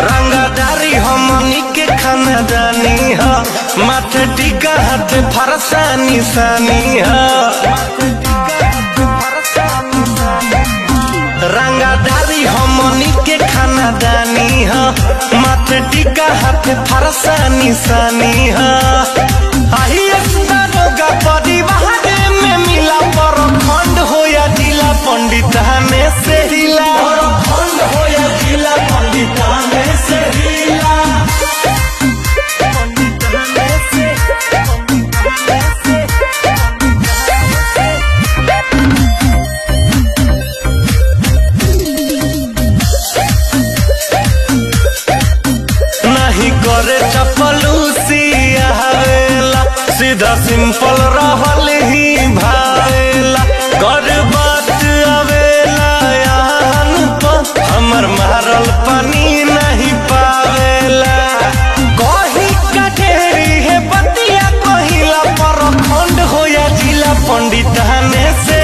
रंगादारी हमनी के खानदानी ह माथे टीका हाथ फरसा निशानी ह रंगादारी हमनी के खानदानी ह माथे टीका हाथ फरसा निशानी ह आही दारोगा परिवार में मिला परखंड हो या जिला पंडिताने से हिला परखंड हो या जिला पंडिताने से हिला नहीं करे चपलूसी आवेला सीधा सिंपल रहल ही भावेला कर बात आवेला यान पर हमर मारल पानी नहीं पावेला कही कटेरी है बतिया कहिला परखंड हो या जिला पंडिताने से